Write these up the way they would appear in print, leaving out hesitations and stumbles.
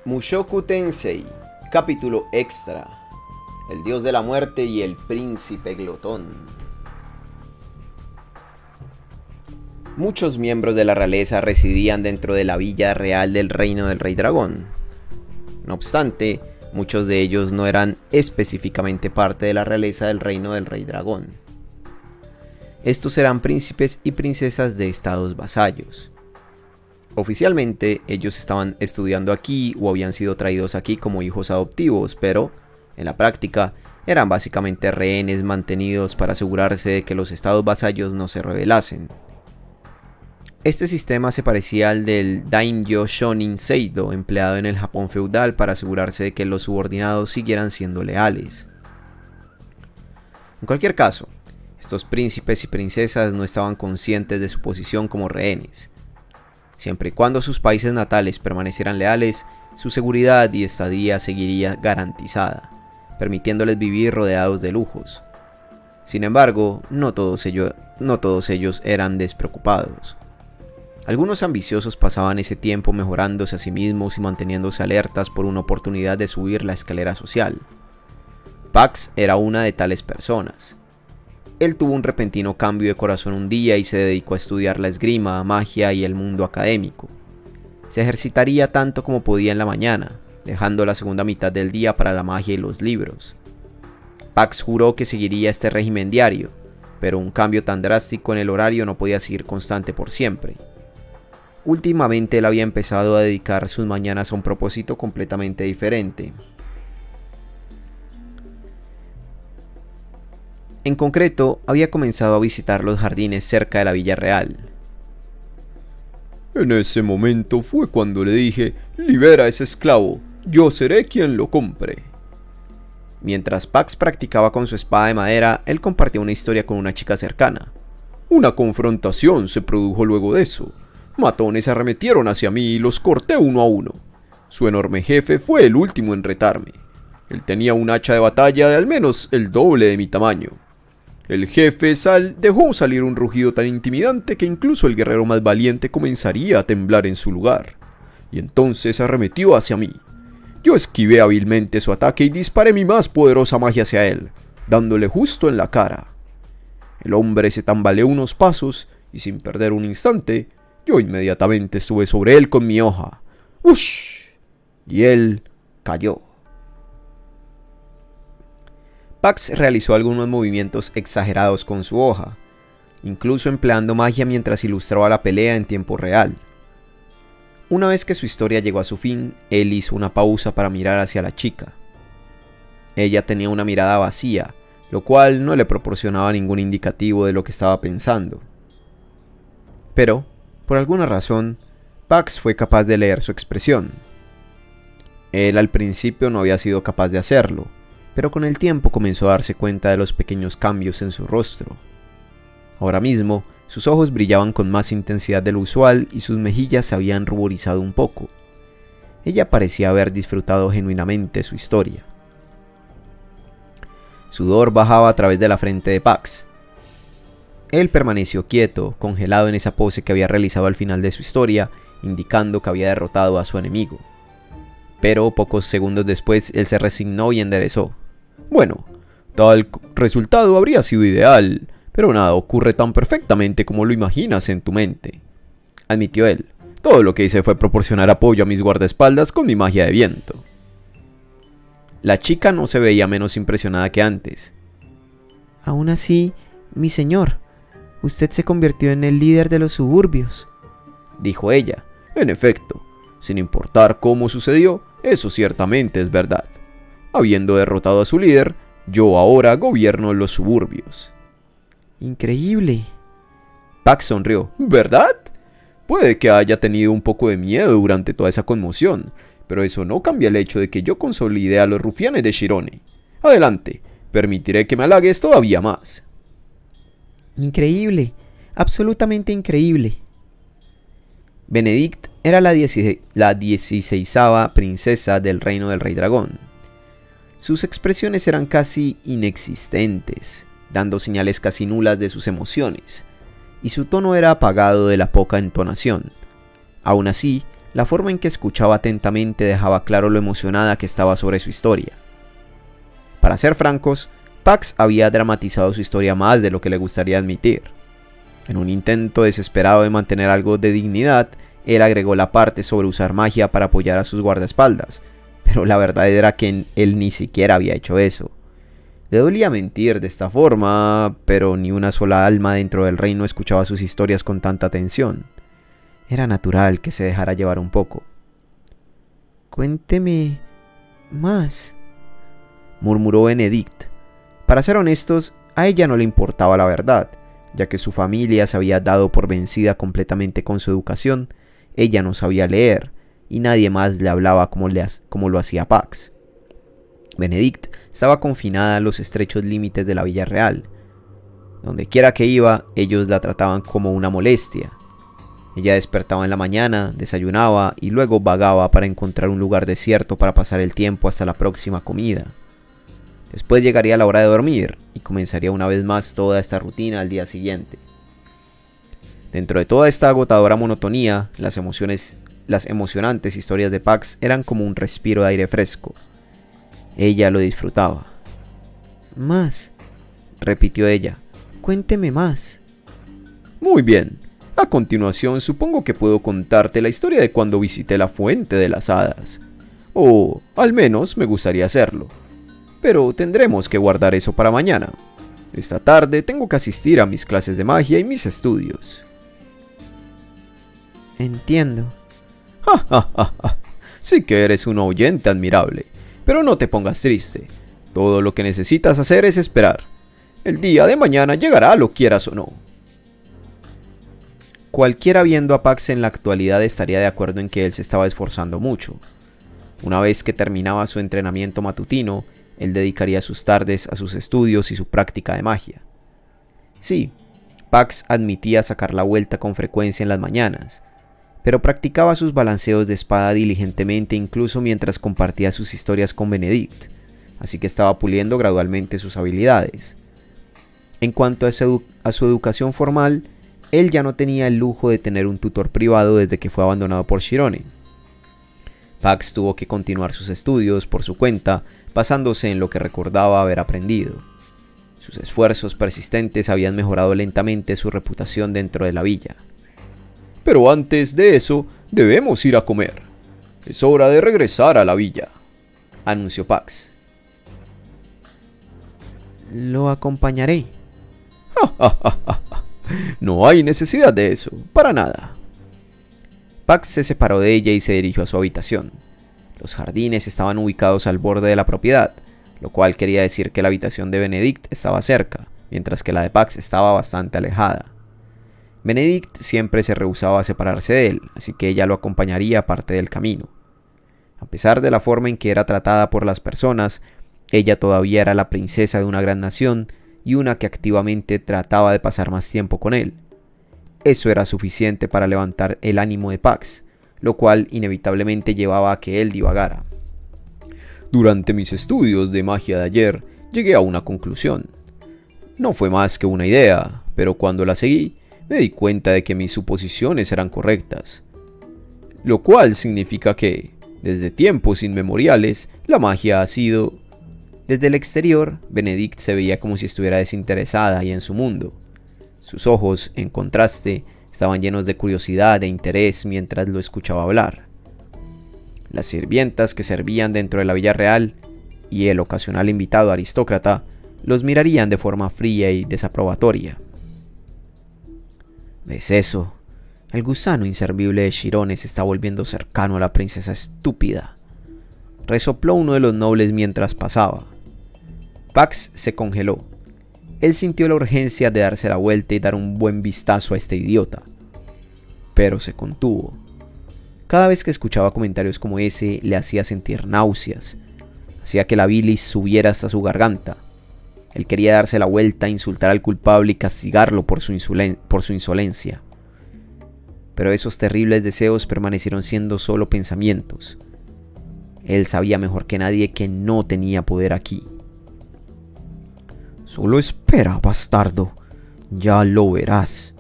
Mushoku Tensei, capítulo extra: el dios de la muerte y el príncipe glotón. Muchos miembros de la realeza residían dentro de la villa real del reino del rey dragón. No obstante, muchos de ellos no eran específicamente parte de la realeza del reino del rey dragón. Estos eran príncipes y princesas de estados vasallos. Oficialmente, ellos estaban estudiando aquí o habían sido traídos aquí como hijos adoptivos, pero, en la práctica, eran básicamente rehenes mantenidos para asegurarse de que los estados vasallos no se rebelasen. Este sistema se parecía al del Daimyo Shonin Seido, empleado en el Japón feudal para asegurarse de que los subordinados siguieran siendo leales. En cualquier caso, estos príncipes y princesas no estaban conscientes de su posición como rehenes. Siempre y cuando sus países natales permanecieran leales, su seguridad y estadía seguiría garantizada, permitiéndoles vivir rodeados de lujos. Sin embargo, no todos ellos eran despreocupados. Algunos ambiciosos pasaban ese tiempo mejorándose a sí mismos y manteniéndose alertas por una oportunidad de subir la escalera social. Pax era una de tales personas. Él tuvo un repentino cambio de corazón un día y se dedicó a estudiar la esgrima, magia y el mundo académico. Se ejercitaría tanto como podía en la mañana, dejando la segunda mitad del día para la magia y los libros. Pax juró que seguiría este régimen diario, pero un cambio tan drástico en el horario no podía seguir constante por siempre. Últimamente él había empezado a dedicar sus mañanas a un propósito completamente diferente. En concreto, había comenzado a visitar los jardines cerca de la Villa Real. En ese momento fue cuando le dije: libera a ese esclavo, yo seré quien lo compre. Mientras Pax practicaba con su espada de madera, él compartió una historia con una chica cercana. Una confrontación se produjo luego de eso. Matones arremetieron hacia mí y los corté uno a uno. Su enorme jefe fue el último en retarme. Él tenía un hacha de batalla de al menos el doble de mi tamaño. El jefe dejó salir un rugido tan intimidante que incluso el guerrero más valiente comenzaría a temblar en su lugar. Y entonces arremetió hacia mí. Yo esquivé hábilmente su ataque y disparé mi más poderosa magia hacia él, dándole justo en la cara. El hombre se tambaleó unos pasos y sin perder un instante, yo inmediatamente estuve sobre él con mi hoja. ¡Ush! Y él cayó. Pax realizó algunos movimientos exagerados con su hoja, incluso empleando magia mientras ilustraba la pelea en tiempo real. Una vez que su historia llegó a su fin, él hizo una pausa para mirar hacia la chica. Ella tenía una mirada vacía, lo cual no le proporcionaba ningún indicativo de lo que estaba pensando. Pero, por alguna razón, Pax fue capaz de leer su expresión. Él al principio no había sido capaz de hacerlo, pero con el tiempo comenzó a darse cuenta de los pequeños cambios en su rostro. Ahora mismo, sus ojos brillaban con más intensidad de lo usual y sus mejillas se habían ruborizado un poco. Ella parecía haber disfrutado genuinamente su historia. Sudor bajaba a través de la frente de Pax. Él permaneció quieto, congelado en esa pose que había realizado al final de su historia, indicando que había derrotado a su enemigo. Pero pocos segundos después él se resignó y enderezó. Bueno, tal resultado habría sido ideal, pero nada ocurre tan perfectamente como lo imaginas en tu mente, admitió él. Todo lo que hice fue proporcionar apoyo a mis guardaespaldas con mi magia de viento. La chica no se veía menos impresionada que antes. Aún así, mi señor, usted se convirtió en el líder de los suburbios, dijo ella. En efecto, sin importar cómo sucedió, eso ciertamente es verdad. Habiendo derrotado a su líder, yo ahora gobierno los suburbios. Increíble. Pax sonrió. ¿Verdad? Puede que haya tenido un poco de miedo durante toda esa conmoción, pero eso no cambia el hecho de que yo consolidé a los rufianes de Shirone. Adelante, permitiré que me halagues todavía más. Increíble, absolutamente increíble. Benedict era la 16ª princesa del reino del rey dragón. Sus expresiones eran casi inexistentes, dando señales casi nulas de sus emociones, y su tono era apagado de la poca entonación. Aún así, La forma en que escuchaba atentamente dejaba claro lo emocionada que estaba sobre su historia. Para ser francos, Pax había dramatizado su historia más de lo que le gustaría admitir. En un intento desesperado de mantener algo de dignidad, él agregó la parte sobre usar magia para apoyar a sus guardaespaldas, pero la verdad era que él ni siquiera había hecho eso. Le dolía mentir de esta forma, pero ni una sola alma dentro del reino escuchaba sus historias con tanta atención. Era natural que se dejara llevar un poco. Cuénteme más, murmuró Benedict. Para ser honestos, a ella no le importaba la verdad, ya que su familia se había dado por vencida completamente con su educación. Ella no sabía leer, y nadie más le hablaba como lo hacía Pax. Benedict estaba confinada a los estrechos límites de la Villa Real. Donde quiera que iba, ellos la trataban como una molestia. Ella despertaba en la mañana, desayunaba y luego vagaba para encontrar un lugar desierto para pasar el tiempo hasta la próxima comida. Después llegaría la hora de dormir y comenzaría una vez más toda esta rutina al día siguiente. Dentro de toda esta agotadora monotonía, las emocionantes historias de Pax eran como un respiro de aire fresco. Ella lo disfrutaba. más, Repitió ella. cuénteme más. Muy bien. A continuación, supongo que puedo contarte la historia de cuando visité la Fuente de las Hadas. O, al menos, me gustaría hacerlo. Pero tendremos que guardar eso para mañana. Esta tarde tengo que asistir a mis clases de magia y mis estudios. Entiendo. ¡Ja, ja, ja, ja! Sí que eres un oyente admirable. Pero no te pongas triste. Todo lo que necesitas hacer es esperar. El día de mañana llegará, lo quieras o no. Cualquiera viendo a Pax en la actualidad estaría de acuerdo en que él se estaba esforzando mucho. Una vez que terminaba su entrenamiento matutino, él dedicaría sus tardes a sus estudios y su práctica de magia. Sí, Pax admitía sacar la vuelta con frecuencia en las mañanas, pero practicaba sus balanceos de espada diligentemente incluso mientras compartía sus historias con Benedict, así que estaba puliendo gradualmente sus habilidades. En cuanto a su educación formal, él ya no tenía el lujo de tener un tutor privado desde que fue abandonado por Shirone. Pax tuvo que continuar sus estudios por su cuenta, basándose en lo que recordaba haber aprendido. Sus esfuerzos persistentes habían mejorado lentamente su reputación dentro de la villa. Pero antes de eso, debemos ir a comer. Es hora de regresar a la villa, anunció Pax. Lo acompañaré. ¡Ja, ja, ja, ja! No hay necesidad de eso, para nada. Pax se separó de ella y se dirigió a su habitación. Los jardines estaban ubicados al borde de la propiedad, lo cual quería decir que la habitación de Benedict estaba cerca, mientras que la de Pax estaba bastante alejada. Benedict siempre se rehusaba a separarse de él, así que ella lo acompañaría parte del camino. A pesar de la forma en que era tratada por las personas, ella todavía era la princesa de una gran nación y una que activamente trataba de pasar más tiempo con él. Eso era suficiente para levantar el ánimo de Pax, lo cual inevitablemente llevaba a que él divagara. Durante mis estudios de magia de ayer, llegué a una conclusión. No fue más que una idea, pero cuando la seguí, me di cuenta de que mis suposiciones eran correctas. Lo cual significa que, desde tiempos inmemoriales, la magia ha sido... Desde el exterior, Benedict se veía como si estuviera desinteresada y en su mundo. Sus ojos, en contraste, estaban llenos de curiosidad e interés mientras lo escuchaba hablar. Las sirvientas que servían dentro de la Villa Real y el ocasional invitado aristócrata los mirarían de forma fría y desaprobatoria. ¿Ves eso? El gusano inservible de Shirone se está volviendo cercano a la princesa estúpida. Resopló uno de los nobles mientras pasaba. Pax se congeló. Él sintió la urgencia de darse la vuelta y dar un buen vistazo a este idiota. Pero se contuvo. Cada vez que escuchaba comentarios como ese, le hacía sentir náuseas. Hacía que la bilis subiera hasta su garganta. Él quería darse la vuelta, insultar al culpable y castigarlo por su insolencia. Pero esos terribles deseos permanecieron siendo solo pensamientos. Él sabía mejor que nadie que no tenía poder aquí. Solo espera, bastardo. Ya lo verás,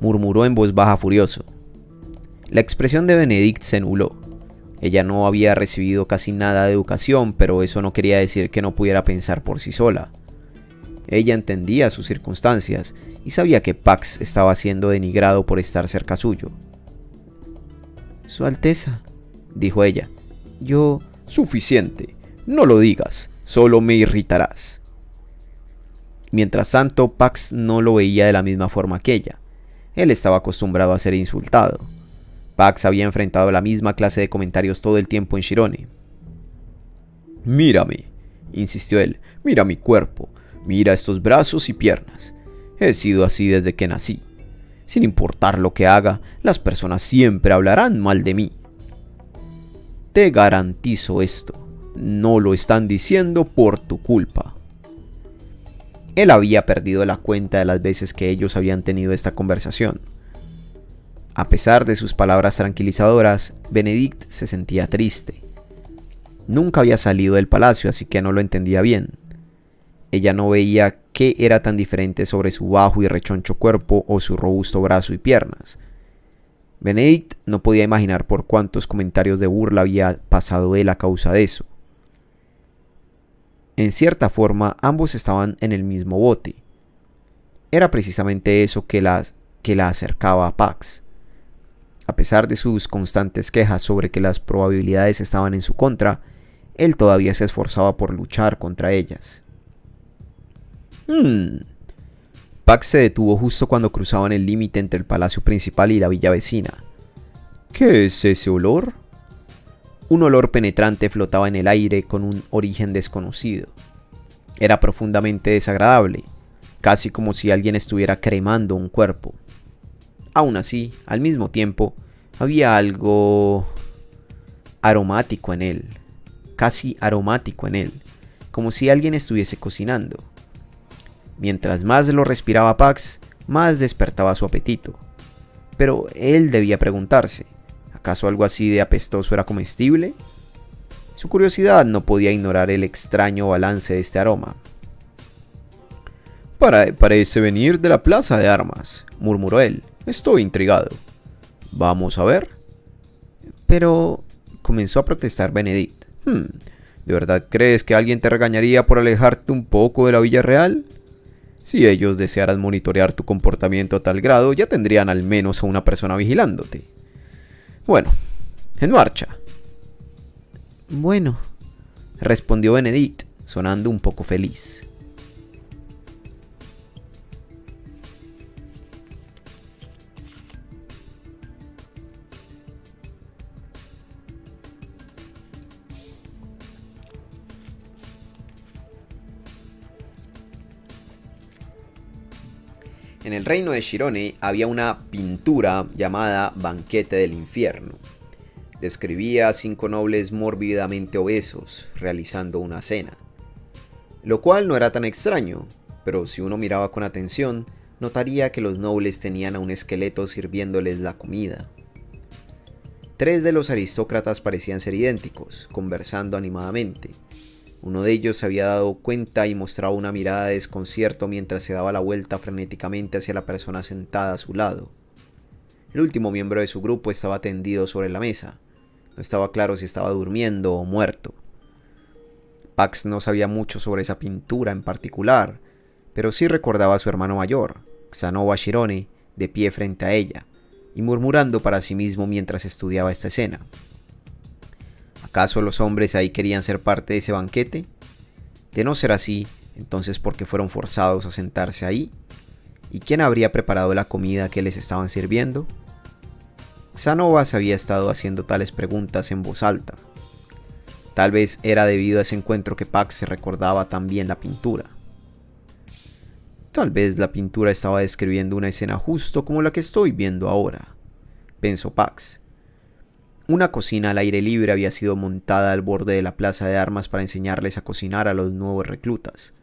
murmuró en voz baja furioso. La expresión de Benedict se nubló. Ella no había recibido casi nada de educación, pero eso no quería decir que no pudiera pensar por sí sola. Ella entendía sus circunstancias y sabía que Pax estaba siendo denigrado por estar cerca suyo. Su Alteza, dijo ella, yo... Suficiente, no lo digas, solo me irritarás. Mientras tanto, Pax no lo veía de la misma forma que ella. Él estaba acostumbrado a ser insultado. Pax había enfrentado la misma clase de comentarios todo el tiempo en Shirone. Mírame, insistió él, mira mi cuerpo, mira estos brazos y piernas. He sido así desde que nací. Sin importar lo que haga, las personas siempre hablarán mal de mí. Te garantizo esto, no lo están diciendo por tu culpa. Él había perdido la cuenta de las veces que ellos habían tenido esta conversación. A pesar de sus palabras tranquilizadoras, Benedict se sentía triste. Nunca había salido del palacio, así que no lo entendía bien. Ella no veía qué era tan diferente sobre su bajo y rechoncho cuerpo o su robusto brazo y piernas. Benedict no podía imaginar por cuántos comentarios de burla había pasado él a causa de eso. En cierta forma, ambos estaban en el mismo bote. Era precisamente eso que la acercaba a Pax. A pesar de sus constantes quejas sobre que las probabilidades estaban en su contra, él todavía se esforzaba por luchar contra ellas. Pax se detuvo justo cuando cruzaban el límite entre el palacio principal y la villa vecina. ¿Qué es ese olor? Un olor penetrante flotaba en el aire con un origen desconocido. Era profundamente desagradable, casi como si alguien estuviera cremando un cuerpo. Aún así, al mismo tiempo, había algo aromático en él, casi aromático en él, como si alguien estuviese cocinando. Mientras más lo respiraba Pax, más despertaba su apetito. Pero él debía preguntarse, ¿acaso algo así de apestoso era comestible? Su curiosidad no podía ignorar el extraño balance de este aroma. Parece venir de la plaza de armas, murmuró él. Estoy intrigado. Vamos a ver. Pero... comenzó a protestar Benedict. ¿De verdad crees que alguien te regañaría por alejarte un poco de la Villa Real? Si ellos desearan monitorear tu comportamiento a tal grado, ya tendrían al menos a una persona vigilándote. Bueno, en marcha. Bueno, respondió Benedict, sonando un poco feliz. En el reino de Shirone había una pintura llamada Banquete del Infierno. Describía a 5 nobles mórbidamente obesos realizando una cena. Lo cual no era tan extraño, pero si uno miraba con atención, notaría que los nobles tenían a un esqueleto sirviéndoles la comida. 3 de los aristócratas parecían ser idénticos, conversando animadamente. Uno de ellos se había dado cuenta y mostraba una mirada de desconcierto mientras se daba la vuelta frenéticamente hacia la persona sentada a su lado. El último miembro de su grupo estaba tendido sobre la mesa. No estaba claro si estaba durmiendo o muerto. Pax no sabía mucho sobre esa pintura en particular, pero sí recordaba a su hermano mayor, Xanova Shirone, de pie frente a ella, y murmurando para sí mismo mientras estudiaba esta escena. ¿Acaso los hombres ahí querían ser parte de ese banquete? De no ser así, entonces ¿por qué fueron forzados a sentarse ahí? ¿Y quién habría preparado la comida que les estaban sirviendo? Xanova se había estado haciendo tales preguntas en voz alta. Tal vez era debido a ese encuentro que Pax se recordaba tan bien la pintura. Tal vez la pintura estaba describiendo una escena justo como la que estoy viendo ahora, pensó Pax. Una cocina al aire libre había sido montada al borde de la plaza de armas para enseñarles a cocinar a los nuevos reclutas.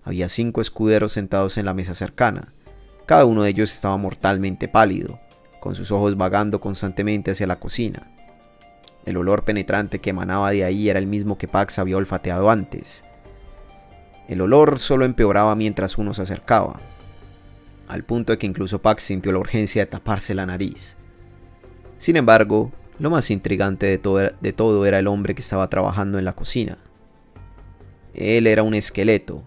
Había 5 escuderos sentados en la mesa cercana. Cada uno de ellos estaba mortalmente pálido, con sus ojos vagando constantemente hacia la cocina. El olor penetrante que emanaba de ahí era el mismo que Pax había olfateado antes. El olor solo empeoraba mientras uno se acercaba, al punto de que incluso Pax sintió la urgencia de taparse la nariz. Sin embargo, lo más intrigante de todo era el hombre que estaba trabajando en la cocina. Él era un esqueleto,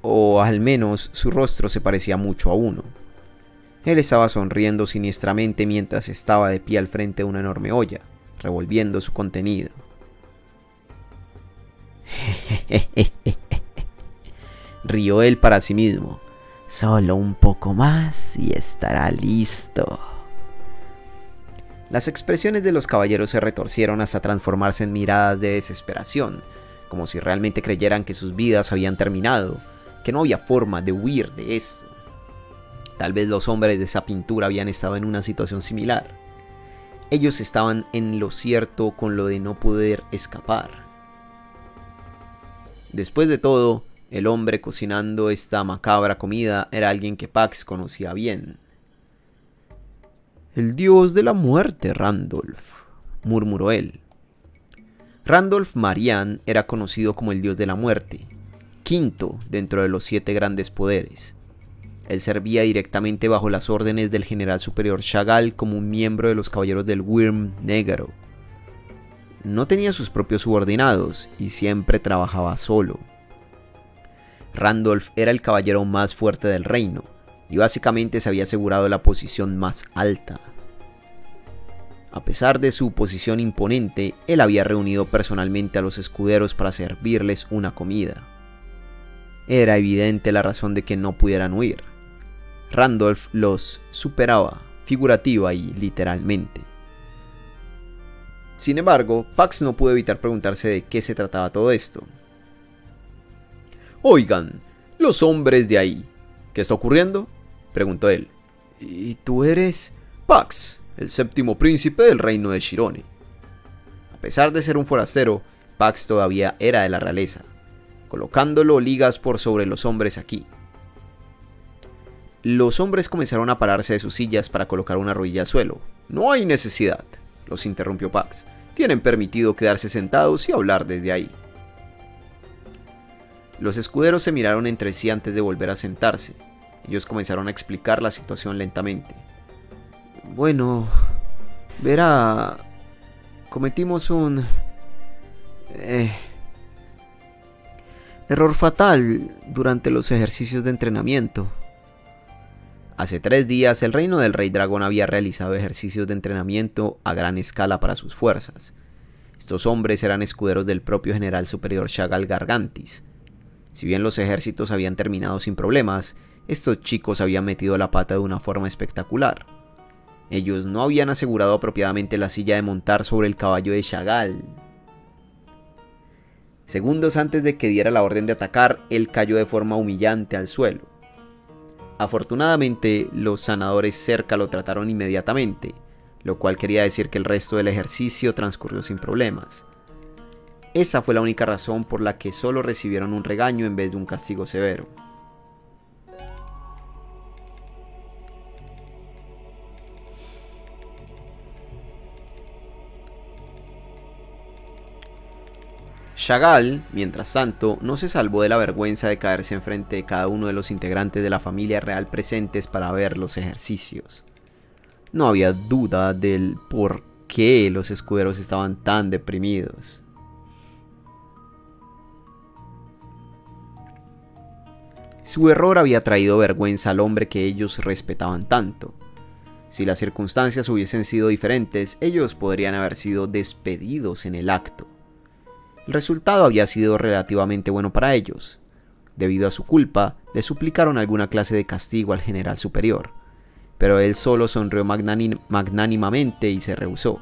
o al menos su rostro se parecía mucho a uno. Él estaba sonriendo siniestramente mientras estaba de pie al frente de una enorme olla, revolviendo su contenido. Rió él para sí mismo. Solo un poco más y estará listo. Las expresiones de los caballeros se retorcieron hasta transformarse en miradas de desesperación, como si realmente creyeran que sus vidas habían terminado, que no había forma de huir de esto. Tal vez los hombres de esa pintura habían estado en una situación similar. Ellos estaban en lo cierto con lo de no poder escapar. Después de todo, el hombre cocinando esta macabra comida era alguien que Pax conocía bien. El dios de la muerte, Randolph, murmuró él. Randolph Marian era conocido como el dios de la muerte, quinto dentro de los 7 grandes poderes. Él servía directamente bajo las órdenes del general superior Chagall como un miembro de los caballeros del Wyrm Negro. No tenía sus propios subordinados y siempre trabajaba solo. Randolph era el caballero más fuerte del reino y básicamente se había asegurado la posición más alta. A pesar de su posición imponente, él había reunido personalmente a los escuderos para servirles una comida. Era evidente la razón de que no pudieran huir. Randolph los superaba, figurativa y literalmente. Sin embargo, Pax no pudo evitar preguntarse de qué se trataba todo esto. Oigan, los hombres de ahí, ¿qué está ocurriendo?, preguntó él. ¿Y tú eres? Pax, el 7º príncipe del reino de Shirone. A pesar de ser un forastero, Pax todavía era de la realeza, colocándolo ligas por sobre los hombres aquí. Los hombres comenzaron a pararse de sus sillas para colocar una rodilla al suelo. No hay necesidad, los interrumpió Pax. Tienen permitido quedarse sentados y hablar desde ahí. Los escuderos se miraron entre sí antes de volver a sentarse. Ellos comenzaron a explicar la situación lentamente. Bueno, verá, cometimos un error fatal durante los ejercicios de entrenamiento. Hace 3 días el reino del Rey Dragón había realizado ejercicios de entrenamiento a gran escala para sus fuerzas. Estos hombres eran escuderos del propio general superior Chagall Gargantis. Si bien los ejércitos habían terminado sin problemas, estos chicos habían metido la pata de una forma espectacular. Ellos no habían asegurado apropiadamente la silla de montar sobre el caballo de Chagall. Segundos antes de que diera la orden de atacar, él cayó de forma humillante al suelo. Afortunadamente, los sanadores cerca lo trataron inmediatamente, lo cual quería decir que el resto del ejercicio transcurrió sin problemas. Esa fue la única razón por la que solo recibieron un regaño en vez de un castigo severo. Chagall, mientras tanto, no se salvó de la vergüenza de caerse enfrente de cada uno de los integrantes de la familia real presentes para ver los ejercicios. No había duda del por qué los escuderos estaban tan deprimidos. Su error había traído vergüenza al hombre que ellos respetaban tanto. Si las circunstancias hubiesen sido diferentes, ellos podrían haber sido despedidos en el acto. El resultado había sido relativamente bueno para ellos. Debido a su culpa, le suplicaron alguna clase de castigo al general superior, pero él solo sonrió magnánimamente y se rehusó.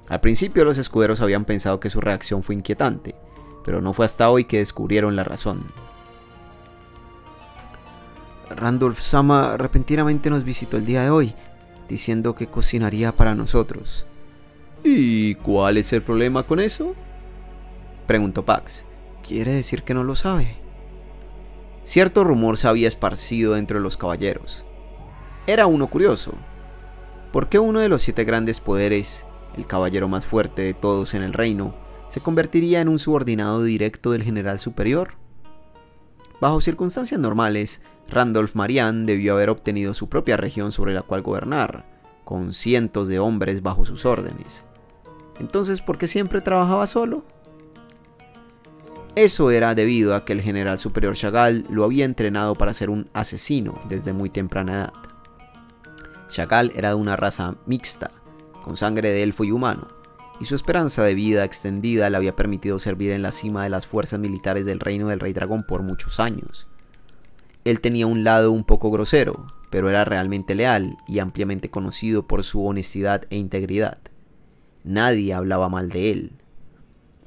Al principio los escuderos habían pensado que su reacción fue inquietante, pero no fue hasta hoy que descubrieron la razón. Randolph Sama repentinamente nos visitó el día de hoy, diciendo que cocinaría para nosotros. ¿Y cuál es el problema con eso?, preguntó Pax. ¿Quiere decir que no lo sabe? Cierto rumor se había esparcido entre los caballeros. Era uno curioso. ¿Por qué uno de los 7 grandes poderes, el caballero más fuerte de todos en el reino, se convertiría en un subordinado directo del general superior? Bajo circunstancias normales, Randolph Marian debió haber obtenido su propia región sobre la cual gobernar, con cientos de hombres bajo sus órdenes. Entonces, ¿por qué siempre trabajaba solo? Eso era debido a que el general superior Chagall lo había entrenado para ser un asesino desde muy temprana edad. Chagall era de una raza mixta, con sangre de elfo y humano, y su esperanza de vida extendida le había permitido servir en la cima de las fuerzas militares del reino del Rey Dragón por muchos años. Él tenía un lado un poco grosero, pero era realmente leal y ampliamente conocido por su honestidad e integridad. Nadie hablaba mal de él.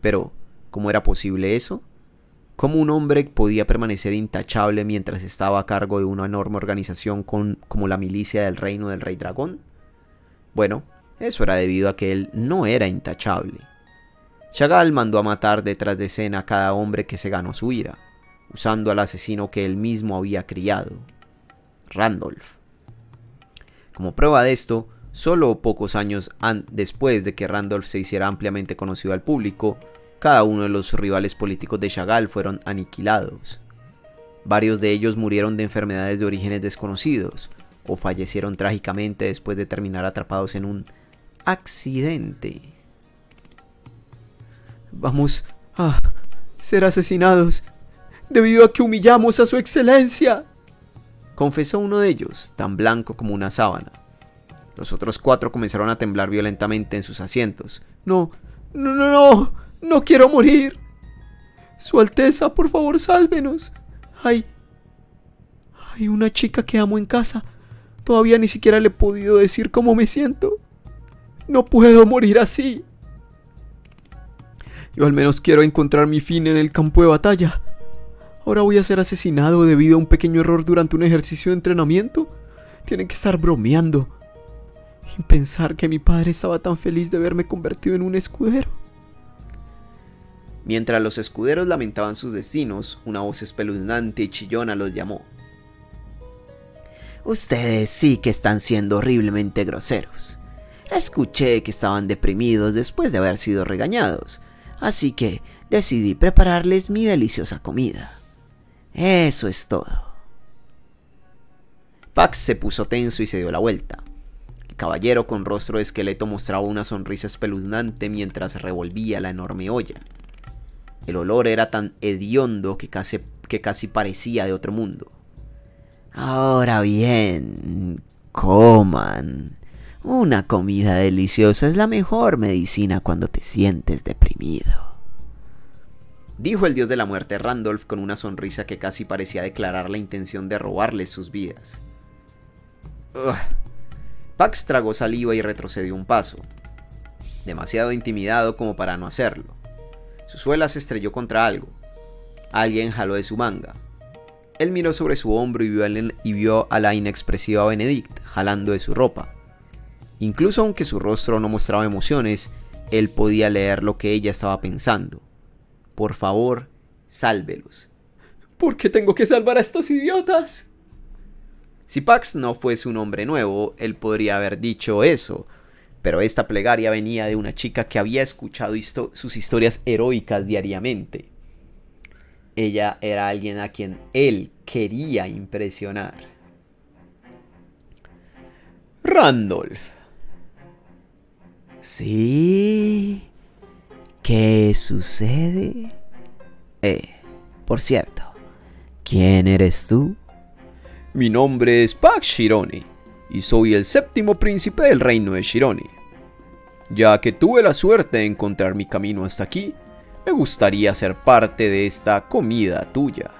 Pero, ¿cómo era posible eso? ¿Cómo un hombre podía permanecer intachable mientras estaba a cargo de una enorme organización como la milicia del reino del Rey Dragón? Bueno, eso era debido a que él no era intachable. Chagall mandó a matar detrás de escena a cada hombre que se ganó su ira, usando al asesino que él mismo había criado, Randolph. Como prueba de esto, solo pocos años después de que Randolph se hiciera ampliamente conocido al público, cada uno de los rivales políticos de Chagall fueron aniquilados. Varios de ellos murieron de enfermedades de orígenes desconocidos, o fallecieron trágicamente después de terminar atrapados en un accidente. Vamos a ser asesinados debido a que humillamos a su excelencia, confesó uno de ellos, tan blanco como una sábana. Los otros 4 comenzaron a temblar violentamente en sus asientos. No quiero morir. Su Alteza, por favor, sálvenos. Hay una chica que amo en casa. Todavía ni siquiera le he podido decir cómo me siento. No puedo morir así. Yo al menos quiero encontrar mi fin en el campo de batalla. ¿Ahora voy a ser asesinado debido a un pequeño error durante un ejercicio de entrenamiento? Tienen que estar bromeando. Y pensar que mi padre estaba tan feliz de verme convertido en un escudero. Mientras los escuderos lamentaban sus destinos, una voz espeluznante y chillona los llamó. Ustedes sí que están siendo horriblemente groseros. Escuché que estaban deprimidos después de haber sido regañados, así que decidí prepararles mi deliciosa comida. Eso es todo. Pax se puso tenso y se dio la vuelta. El caballero con rostro de esqueleto mostraba una sonrisa espeluznante mientras revolvía la enorme olla. El olor era tan hediondo que casi parecía de otro mundo. Ahora bien, coman. Una comida deliciosa es la mejor medicina cuando te sientes deprimido, dijo el dios de la muerte Randolph con una sonrisa que casi parecía declarar la intención de robarles sus vidas. Pax tragó saliva y retrocedió un paso, demasiado intimidado como para no hacerlo. Su suela se estrelló contra algo. Alguien jaló de su manga. Él miró sobre su hombro y vio a la inexpresiva Benedict jalando de su ropa. Incluso aunque su rostro no mostraba emociones, él podía leer lo que ella estaba pensando. Por favor, sálvelos. ¿Por qué tengo que salvar a estos idiotas? Si Pax no fuese un hombre nuevo, él podría haber dicho eso, pero esta plegaria venía de una chica que había escuchado sus historias heroicas diariamente. Ella era alguien a quien él quería impresionar. Randolph. ¿Sí? ¿Qué sucede? Por cierto, ¿quién eres tú? Mi nombre es Pax Shirone, y soy el 7º príncipe del reino de Shirone. Ya que tuve la suerte de encontrar mi camino hasta aquí, me gustaría ser parte de esta comida tuya.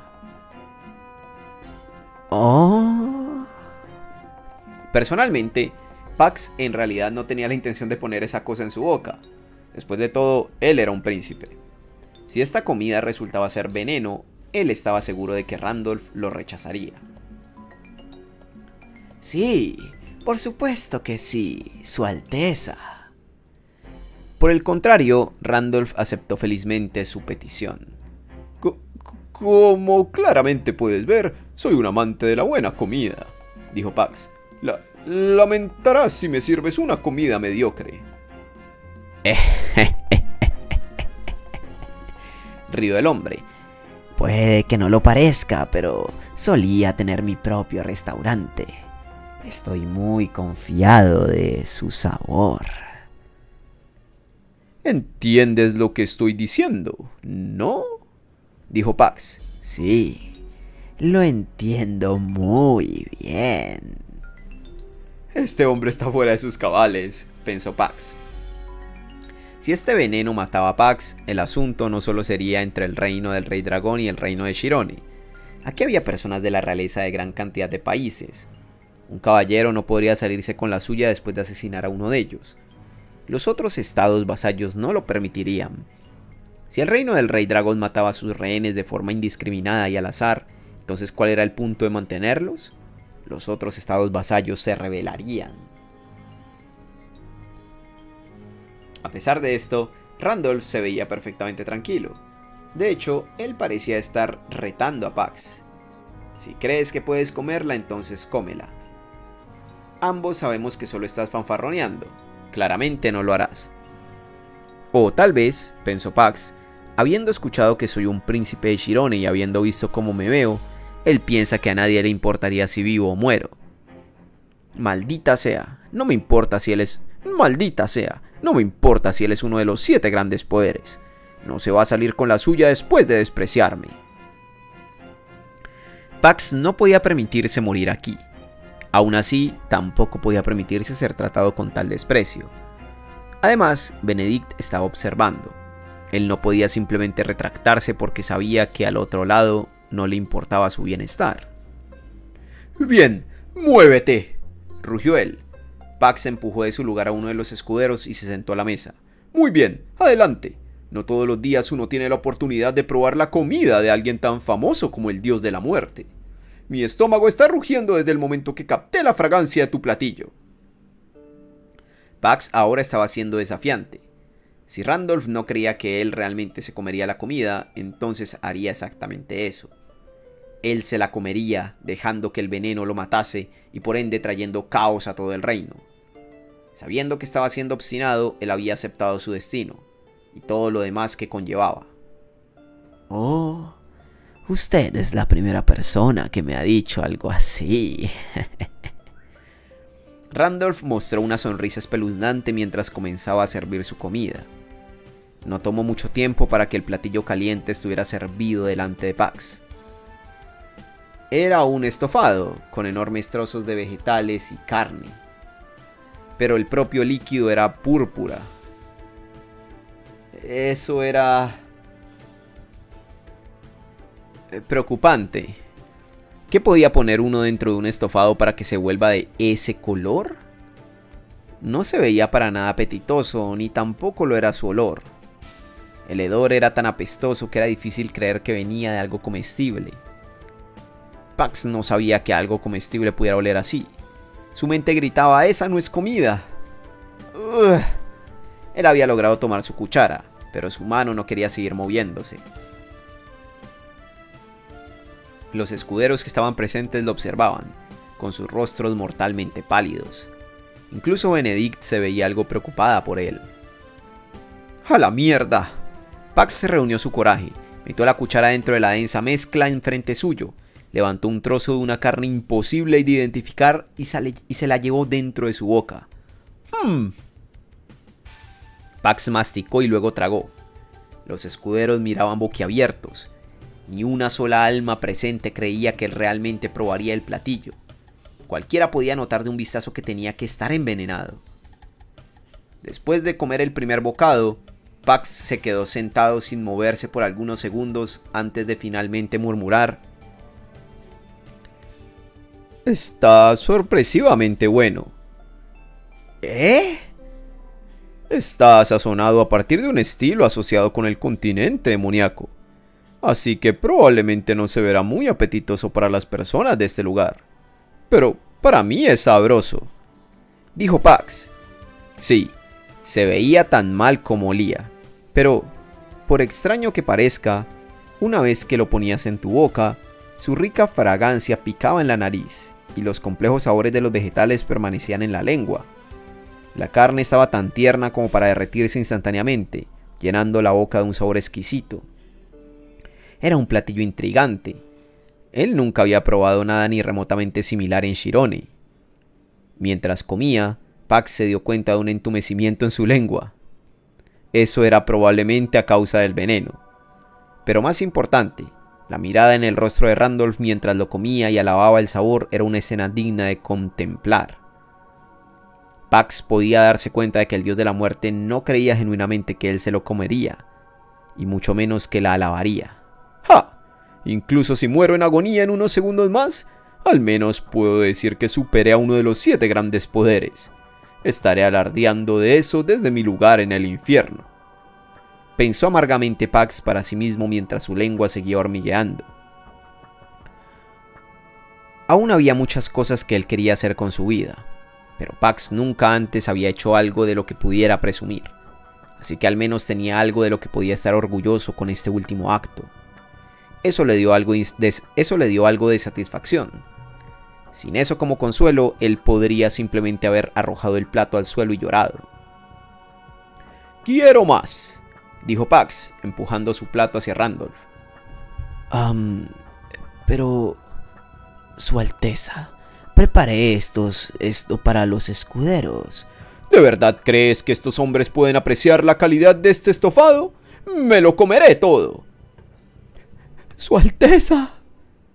Oh. Personalmente, Pax en realidad no tenía la intención de poner esa cosa en su boca. Después de todo, él era un príncipe. Si esta comida resultaba ser veneno, él estaba seguro de que Randolph lo rechazaría. Sí, por supuesto que sí, Su Alteza. Por el contrario, Randolph aceptó felizmente su petición. Como claramente puedes ver, soy un amante de la buena comida, dijo Pax. Lamentarás si me sirves una comida mediocre. Rió el hombre. Puede que no lo parezca, pero solía tener mi propio restaurante. Estoy muy confiado de su sabor. ¿Entiendes lo que estoy diciendo, no?, dijo Pax. Sí, lo entiendo muy bien. Este hombre está fuera de sus cabales, pensó Pax. Si este veneno mataba a Pax, el asunto no solo sería entre el reino del Rey Dragón y el reino de Shirone. Aquí había personas de la realeza de gran cantidad de países. Un caballero no podría salirse con la suya después de asesinar a uno de ellos. Los otros estados vasallos no lo permitirían. Si el reino del Rey Dragón mataba a sus rehenes de forma indiscriminada y al azar, entonces ¿cuál era el punto de mantenerlos? Los otros estados vasallos se rebelarían. A pesar de esto, Randolph se veía perfectamente tranquilo. De hecho, él parecía estar retando a Pax. Si crees que puedes comerla, entonces cómela. Ambos sabemos que solo estás fanfarroneando. Claramente no lo harás. O tal vez, pensó Pax, habiendo escuchado que soy un príncipe de Shirone y habiendo visto cómo me veo, él piensa que a nadie le importaría si vivo o muero. Maldita sea, no me importa si él es... Maldita sea, no me importa si él es uno de los 7 grandes poderes. No se va a salir con la suya después de despreciarme. Pax no podía permitirse morir aquí. Aún así, tampoco podía permitirse ser tratado con tal desprecio. Además, Benedict estaba observando. Él no podía simplemente retractarse porque sabía que al otro lado no le importaba su bienestar. Bien, muévete, rugió él. Pax empujó de su lugar a uno de los escuderos y se sentó a la mesa. Muy bien, adelante. No todos los días uno tiene la oportunidad de probar la comida de alguien tan famoso como el dios de la muerte. Mi estómago está rugiendo desde el momento que capté la fragancia de tu platillo. Pax ahora estaba siendo desafiante. Si Randolph no creía que él realmente se comería la comida, entonces haría exactamente eso. Él se la comería, dejando que el veneno lo matase y por ende trayendo caos a todo el reino. Sabiendo que estaba siendo obstinado, él había aceptado su destino y todo lo demás que conllevaba. Oh, usted es la primera persona que me ha dicho algo así. Randolph mostró una sonrisa espeluznante mientras comenzaba a servir su comida. No tomó mucho tiempo para que el platillo caliente estuviera servido delante de Pax. Era un estofado, con enormes trozos de vegetales y carne. Pero el propio líquido era púrpura. Eso era... preocupante. ¿Qué podía poner uno dentro de un estofado para que se vuelva de ese color? No se veía para nada apetitoso, ni tampoco lo era su olor. El hedor era tan apestoso que era difícil creer que venía de algo comestible. Pax no sabía que algo comestible pudiera oler así. Su mente gritaba: ¡esa no es comida! Él había logrado tomar su cuchara, pero su mano no quería seguir moviéndose. Los escuderos que estaban presentes lo observaban, con sus rostros mortalmente pálidos. Incluso Benedict se veía algo preocupada por él. ¡A la mierda! Pax se reunió su coraje, metió la cuchara dentro de la densa mezcla enfrente suyo, levantó un trozo de una carne imposible de identificar y se la llevó dentro de su boca. Pax masticó y luego tragó. Los escuderos miraban boquiabiertos. Ni una sola alma presente creía que él realmente probaría el platillo. Cualquiera podía notar de un vistazo que tenía que estar envenenado. Después de comer el primer bocado, Pax se quedó sentado sin moverse por algunos segundos antes de finalmente murmurar: Está sorpresivamente bueno. ¿Eh? Está sazonado a partir de un estilo asociado con el continente demoníaco. Así que probablemente no se verá muy apetitoso para las personas de este lugar. Pero para mí es sabroso, dijo Pax. Sí, se veía tan mal como olía. Pero, por extraño que parezca, una vez que lo ponías en tu boca, su rica fragancia picaba en la nariz y los complejos sabores de los vegetales permanecían en la lengua. La carne estaba tan tierna como para derretirse instantáneamente, llenando la boca de un sabor exquisito. Era un platillo intrigante. Él nunca había probado nada ni remotamente similar en Shirone. Mientras comía, Pax se dio cuenta de un entumecimiento en su lengua. Eso era probablemente a causa del veneno. Pero más importante, la mirada en el rostro de Randolph mientras lo comía y alababa el sabor era una escena digna de contemplar. Pax podía darse cuenta de que el dios de la muerte no creía genuinamente que él se lo comería, y mucho menos que la alabaría. ¡Ja! Incluso si muero en agonía en unos segundos más, al menos puedo decir que superé a uno de los 7 grandes poderes. Estaré alardeando de eso desde mi lugar en el infierno. Pensó amargamente Pax para sí mismo mientras su lengua seguía hormigueando. Aún había muchas cosas que él quería hacer con su vida, pero Pax nunca antes había hecho algo de lo que pudiera presumir, así que al menos tenía algo de lo que podía estar orgulloso con este último acto. Eso le dio algo de satisfacción. Sin eso como consuelo, él podría simplemente haber arrojado el plato al suelo y llorado. «Quiero más», dijo Pax, empujando su plato hacia Randolph. Pero... Su Alteza, preparé esto para los escuderos. ¿De verdad crees que estos hombres pueden apreciar la calidad de este estofado? ¡Me lo comeré todo! ¡Su Alteza!,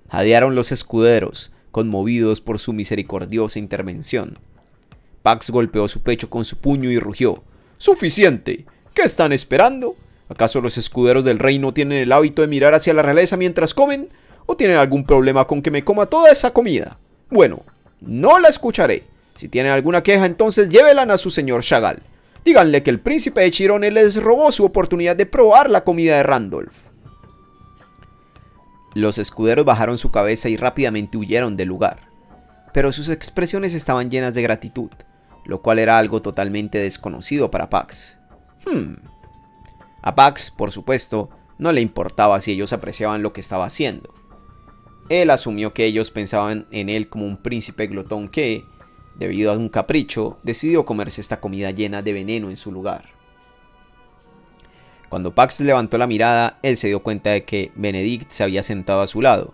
jadearon los escuderos, conmovidos por su misericordiosa intervención. Pax golpeó su pecho con su puño y rugió. ¡Suficiente! ¿Qué están esperando? ¿Acaso los escuderos del reino tienen el hábito de mirar hacia la realeza mientras comen? ¿O tienen algún problema con que me coma toda esa comida? Bueno, no la escucharé. Si tienen alguna queja, entonces llévelan a su señor Chagall. Díganle que el príncipe de Chirone les robó su oportunidad de probar la comida de Randolph. Los escuderos bajaron su cabeza y rápidamente huyeron del lugar, pero sus expresiones estaban llenas de gratitud, lo cual era algo totalmente desconocido para Pax. A Pax, por supuesto, no le importaba si ellos apreciaban lo que estaba haciendo. Él asumió que ellos pensaban en él como un príncipe glotón que, debido a un capricho, decidió comerse esta comida llena de veneno en su lugar. Cuando Pax levantó la mirada, él se dio cuenta de que Benedict se había sentado a su lado.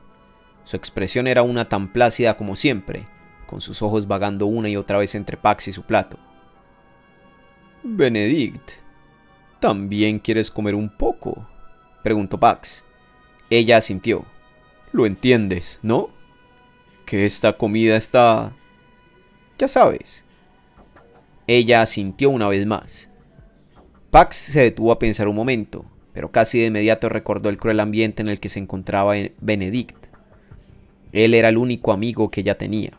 Su expresión era una tan plácida como siempre, con sus ojos vagando una y otra vez entre Pax y su plato. «Benedict, ¿también quieres comer un poco?», preguntó Pax. Ella asintió. «Lo entiendes, ¿no? Que esta comida está... ya sabes». Ella asintió una vez más. Pax se detuvo a pensar un momento, pero casi de inmediato recordó el cruel ambiente en el que se encontraba Benedict. Él era el único amigo que ella tenía.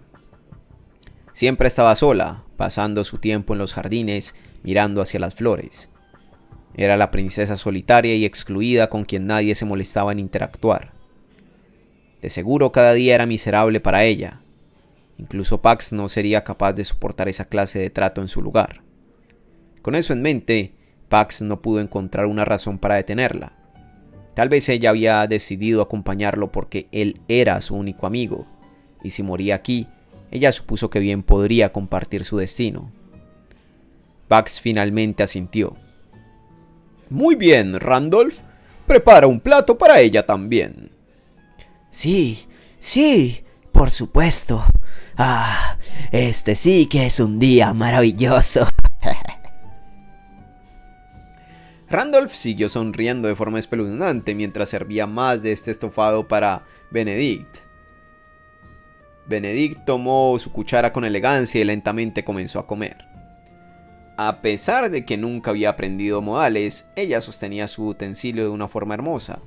Siempre estaba sola, pasando su tiempo en los jardines, mirando hacia las flores. Era la princesa solitaria y excluida con quien nadie se molestaba en interactuar. De seguro cada día era miserable para ella. Incluso Pax no sería capaz de soportar esa clase de trato en su lugar. Con eso en mente, Pax no pudo encontrar una razón para detenerla. Tal vez ella había decidido acompañarlo porque él era su único amigo, y si moría aquí, ella supuso que bien podría compartir su destino. Pax finalmente asintió. «Muy bien, Randolph. Prepara un plato para ella también». Sí, por supuesto. Este sí que es un día maravilloso. Randolph siguió sonriendo de forma espeluznante mientras servía más de este estofado para Benedict. Benedict tomó su cuchara con elegancia y lentamente comenzó a comer. A pesar de que nunca había aprendido modales, ella sostenía su utensilio de una forma hermosa.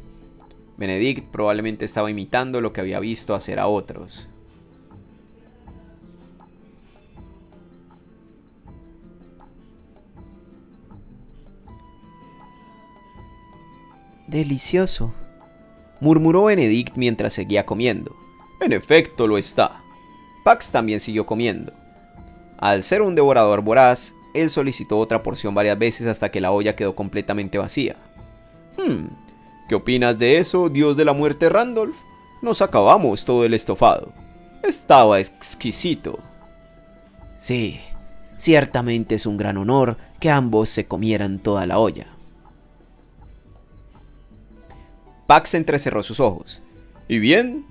Benedict probablemente estaba imitando lo que había visto hacer a otros. Delicioso, murmuró Benedict mientras seguía comiendo. En efecto lo está. Pax también siguió comiendo. Al ser un devorador voraz, él solicitó otra porción varias veces hasta que la olla quedó completamente vacía. ¿Qué opinas de eso, dios de la muerte Randolph? Nos acabamos todo el estofado. Estaba exquisito. Sí, ciertamente es un gran honor que ambos se comieran toda la olla. Pax entrecerró sus ojos. ¿Y bien?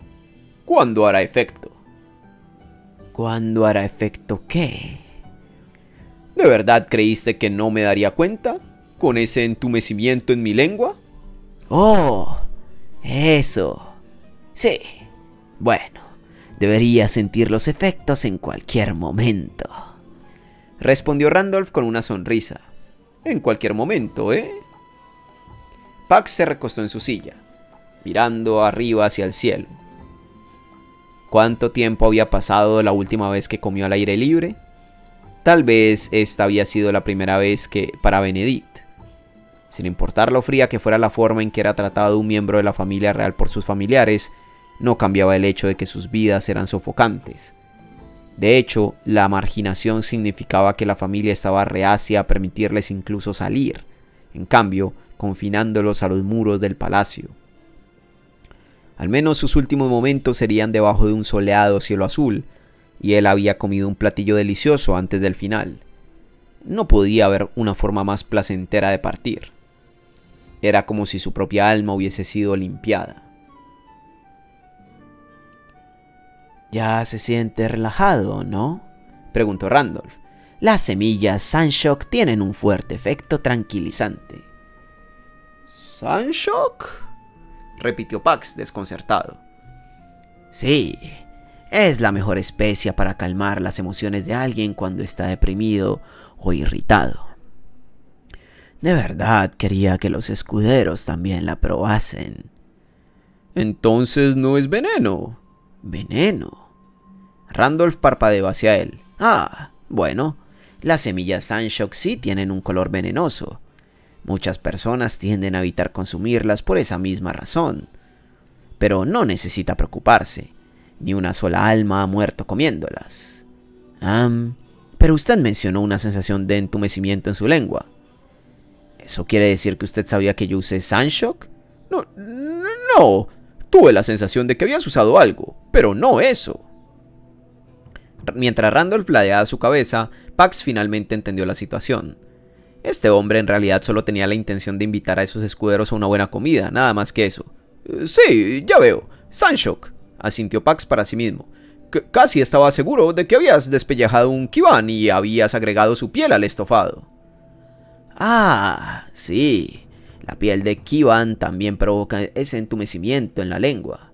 ¿Cuándo hará efecto? ¿Cuándo hará efecto qué? ¿De verdad creíste que no me daría cuenta con ese entumecimiento en mi lengua? Oh, eso. Sí. Bueno, debería sentir los efectos en cualquier momento. Respondió Randolph con una sonrisa. En cualquier momento, ¿eh? Pax se recostó en su silla, mirando arriba hacia el cielo. ¿Cuánto tiempo había pasado la última vez que comió al aire libre? Tal vez esta había sido la primera vez que para Benedict. Sin importar lo fría que fuera la forma en que era tratado un miembro de la familia real por sus familiares, no cambiaba el hecho de que sus vidas eran sofocantes. De hecho, la marginación significaba que la familia estaba reacia a permitirles incluso salir, en cambio, confinándolos a los muros del palacio. Al menos sus últimos momentos serían debajo de un soleado cielo azul, y él había comido un platillo delicioso antes del final. No podía haber una forma más placentera de partir. Era como si su propia alma hubiese sido limpiada. ¿Ya se siente relajado, no?, preguntó Randolph. Las semillas Sanshock tienen un fuerte efecto tranquilizante. ¿Sanshock?, repitió Pax desconcertado. Sí, es la mejor especia para calmar las emociones de alguien cuando está deprimido o irritado. De verdad quería que los escuderos también la probasen. Entonces no es veneno. ¿Veneno? Randolph parpadeó hacia él. Ah, bueno, las semillas Sanshock sí tienen un color venenoso. Muchas personas tienden a evitar consumirlas por esa misma razón. Pero no necesita preocuparse. Ni una sola alma ha muerto comiéndolas. Pero usted mencionó una sensación de entumecimiento en su lengua. ¿Eso quiere decir que usted sabía que yo usé Sanshock? No. Tuve la sensación de que habías usado algo, pero no eso. Mientras Randolph ladeaba su cabeza, Pax finalmente entendió la situación. Este hombre en realidad solo tenía la intención de invitar a esos escuderos a una buena comida, nada más que eso. Sí, ya veo. Sanshock, asintió Pax para sí mismo. Casi estaba seguro de que habías despellejado un Kivan y habías agregado su piel al estofado. Ah, sí. La piel de Kivan también provoca ese entumecimiento en la lengua.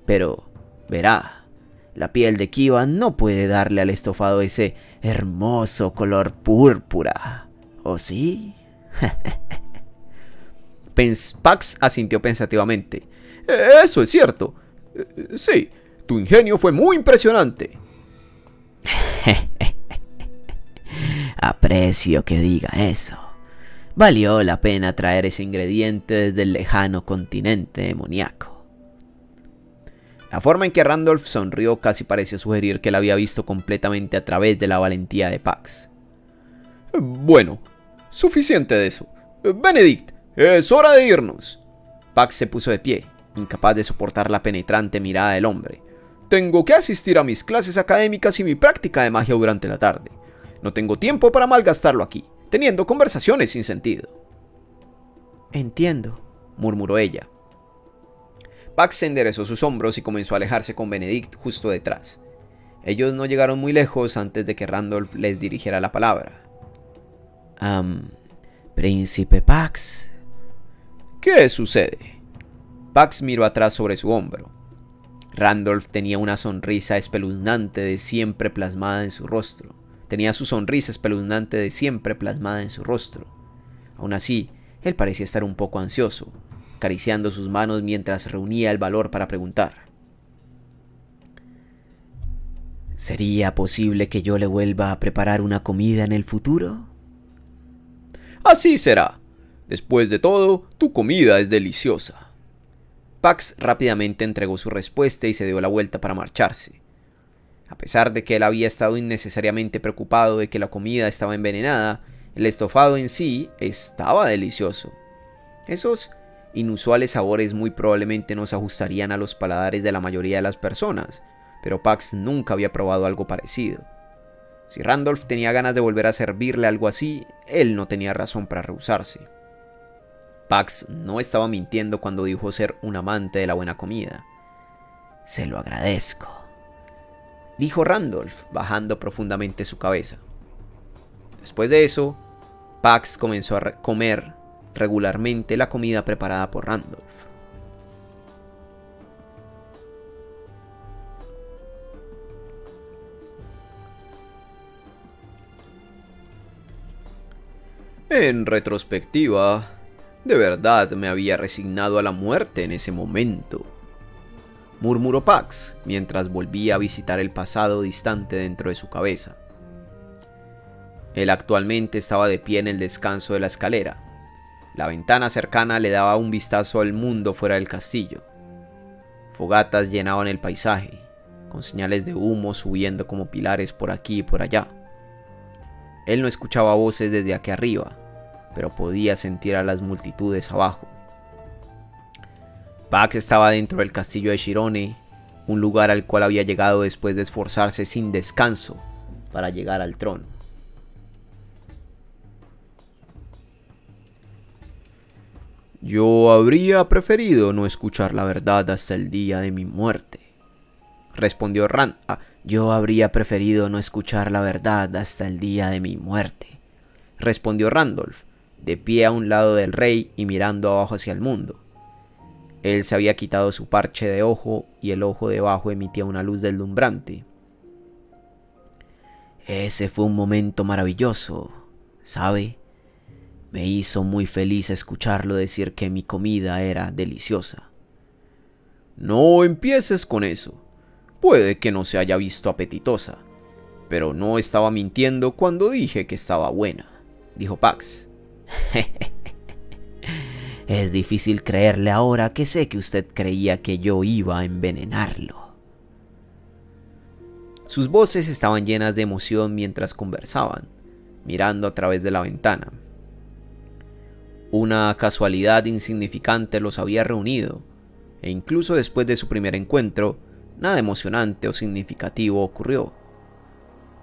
Pero, verá, la piel de Kivan no puede darle al estofado ese hermoso color púrpura. ¿O sí? Pax asintió pensativamente. Eso es cierto. Sí, tu ingenio fue muy impresionante. Aprecio que diga eso. Valió la pena traer ese ingrediente desde el lejano continente demoníaco. La forma en que Randolph sonrió casi pareció sugerir que la había visto completamente a través de la valentía de Pax. Bueno, suficiente de eso. Benedict, es hora de irnos. Pax se puso de pie, incapaz de soportar la penetrante mirada del hombre. Tengo que asistir a mis clases académicas y mi práctica de magia durante la tarde. No tengo tiempo para malgastarlo aquí, teniendo conversaciones sin sentido. Entiendo, murmuró ella. Pax enderezó sus hombros y comenzó a alejarse con Benedict justo detrás. Ellos no llegaron muy lejos antes de que Randolph les dirigiera la palabra. Príncipe Pax. ¿Qué sucede? Pax miró atrás sobre su hombro. Randolph tenía una sonrisa espeluznante de siempre plasmada en su rostro. Aún así, él parecía estar un poco ansioso, acariciando sus manos mientras reunía el valor para preguntar. ¿Sería posible que yo le vuelva a preparar una comida en el futuro? Así será. Después de todo, tu comida es deliciosa. Pax rápidamente entregó su respuesta y se dio la vuelta para marcharse. A pesar de que él había estado innecesariamente preocupado de que la comida estaba envenenada, el estofado en sí estaba delicioso. Esos inusuales sabores muy probablemente no se ajustarían a los paladares de la mayoría de las personas, pero Pax nunca había probado algo parecido. Si Randolph tenía ganas de volver a servirle algo así, él no tenía razón para rehusarse. Pax no estaba mintiendo cuando dijo ser un amante de la buena comida. Se lo agradezco. dijo Randolph, bajando profundamente su cabeza. Después de eso, Pax comenzó a comer regularmente la comida preparada por Randolph. En retrospectiva, de verdad me había resignado a la muerte en ese momento, murmuró Pax mientras volvía a visitar el pasado distante dentro de su cabeza. Él actualmente estaba de pie en el descanso de la escalera. La ventana cercana le daba un vistazo al mundo fuera del castillo. Fogatas llenaban el paisaje, con señales de humo subiendo como pilares por aquí y por allá. Él no escuchaba voces desde aquí arriba, pero podía sentir a las multitudes abajo. Pax estaba dentro del castillo de Shirone, un lugar al cual había llegado después de esforzarse sin descanso para llegar al trono. Yo habría preferido no escuchar la verdad hasta el día de mi muerte, respondió Yo habría preferido no escuchar la verdad hasta el día de mi muerte, respondió Randolph, de pie a un lado del rey y mirando abajo hacia el mundo. Él se había quitado su parche de ojo y el ojo debajo emitía una luz deslumbrante. Ese fue un momento maravilloso, ¿sabe? Me hizo muy feliz escucharlo decir que mi comida era deliciosa. No empieces con eso. Puede que no se haya visto apetitosa, pero no estaba mintiendo cuando dije que estaba buena, dijo Pax. Es difícil creerle ahora que sé que usted creía que yo iba a envenenarlo. Sus voces estaban llenas de emoción mientras conversaban, mirando a través de la ventana. Una casualidad insignificante los había reunido, e incluso después de su primer encuentro, nada emocionante o significativo ocurrió.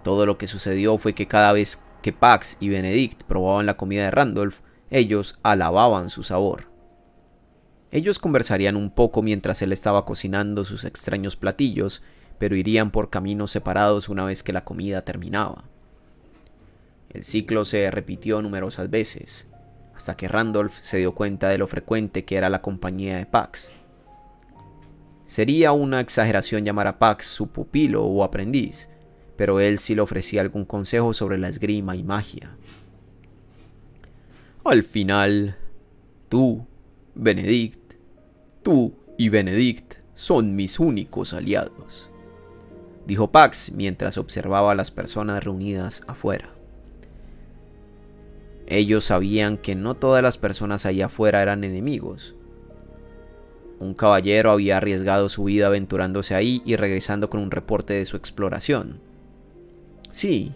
Todo lo que sucedió fue que cada vez que Pax y Benedict probaban la comida de Randolph, ellos alababan su sabor. Ellos conversarían un poco mientras él estaba cocinando sus extraños platillos, pero irían por caminos separados una vez que la comida terminaba. El ciclo se repitió numerosas veces, hasta que Randolph se dio cuenta de lo frecuente que era la compañía de Pax. Sería una exageración llamar a Pax su pupilo o aprendiz, pero él sí le ofrecía algún consejo sobre la esgrima y magia. Al final, tú y Benedict son mis únicos aliados, dijo Pax mientras observaba a las personas reunidas afuera. Ellos sabían que no todas las personas allá afuera eran enemigos. Un caballero había arriesgado su vida aventurándose ahí y regresando con un reporte de su exploración. Sí,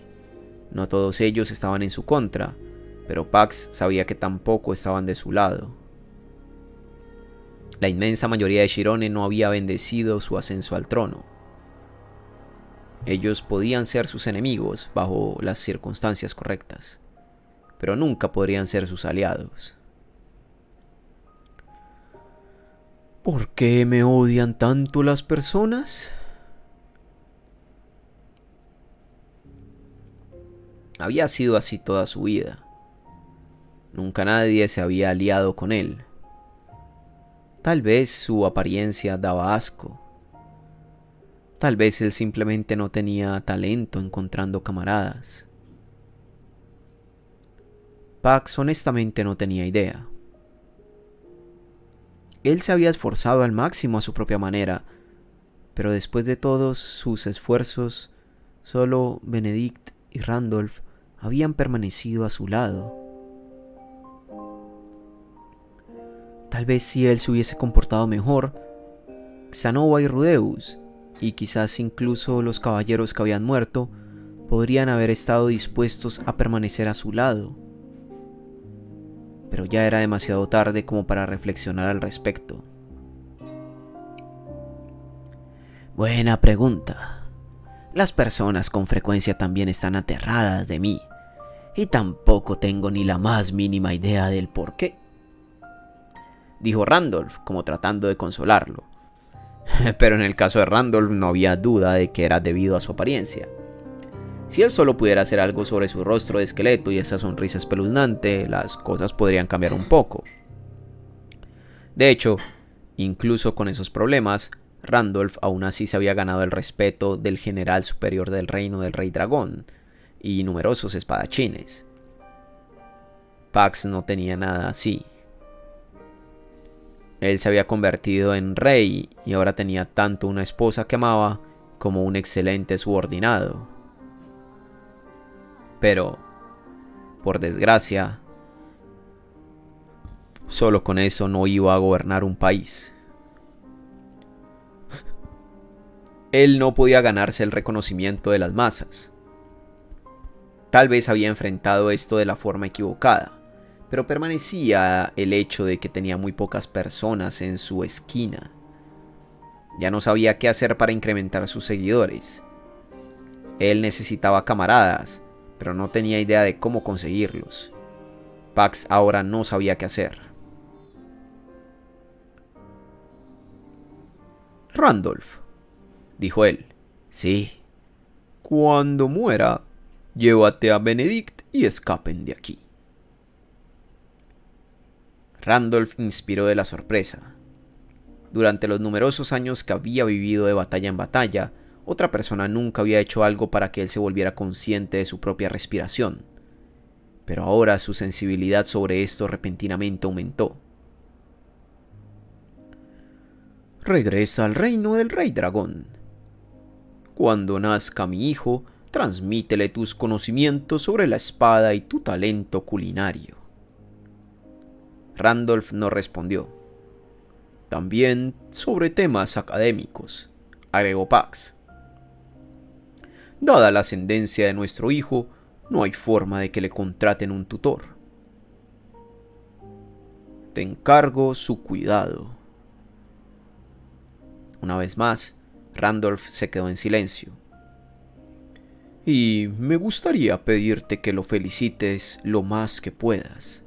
no todos ellos estaban en su contra, pero Pax sabía que tampoco estaban de su lado. La inmensa mayoría de Shirone no había bendecido su ascenso al trono. Ellos podían ser sus enemigos bajo las circunstancias correctas, pero nunca podrían ser sus aliados. ¿Por qué me odian tanto las personas? Había sido así toda su vida. Nunca nadie se había aliado con él. Tal vez su apariencia daba asco. Tal vez él simplemente no tenía talento encontrando camaradas. Pax honestamente no tenía idea. Él se había esforzado al máximo a su propia manera, pero después de todos sus esfuerzos, solo Benedict y Randolph habían permanecido a su lado. Tal vez si él se hubiese comportado mejor, Xanova y Rudeus, y quizás incluso los caballeros que habían muerto, podrían haber estado dispuestos a permanecer a su lado. Pero ya era demasiado tarde como para reflexionar al respecto. Buena pregunta. Las personas con frecuencia también están aterradas de mí, y tampoco tengo ni la más mínima idea del por qué, dijo Randolph como tratando de consolarlo. Pero en el caso de Randolph no había duda de que era debido a su apariencia. Si él solo pudiera hacer algo sobre su rostro de esqueleto y esa sonrisa espeluznante, las cosas podrían cambiar un poco. De hecho, incluso con esos problemas, Randolph aún así se había ganado el respeto del general superior del reino del Rey Dragón y numerosos espadachines. Pax no tenía nada así. Él se había convertido en rey y ahora tenía tanto una esposa que amaba como un excelente subordinado. Pero, por desgracia, solo con eso no iba a gobernar un país. Él no podía ganarse el reconocimiento de las masas. Tal vez había enfrentado esto de la forma equivocada, pero permanecía el hecho de que tenía muy pocas personas en su esquina. Ya no sabía qué hacer para incrementar sus seguidores. Él necesitaba camaradas, pero no tenía idea de cómo conseguirlos. Pax ahora no sabía qué hacer. Randolph, dijo él. Sí. Cuando muera, llévate a Benedict y escapen de aquí. Randolph inspiró de la sorpresa. Durante los numerosos años que había vivido de batalla en batalla, otra persona nunca había hecho algo para que él se volviera consciente de su propia respiración. Pero ahora su sensibilidad sobre esto repentinamente aumentó. Regresa al reino del Rey Dragón. Cuando nazca mi hijo, transmítele tus conocimientos sobre la espada y tu talento culinario. Randolph no respondió. También sobre temas académicos, agregó Pax. Dada la ascendencia de nuestro hijo, no hay forma de que le contraten un tutor. Te encargo su cuidado. Una vez más, Randolph se quedó en silencio. Y me gustaría pedirte que lo felicites lo más que puedas.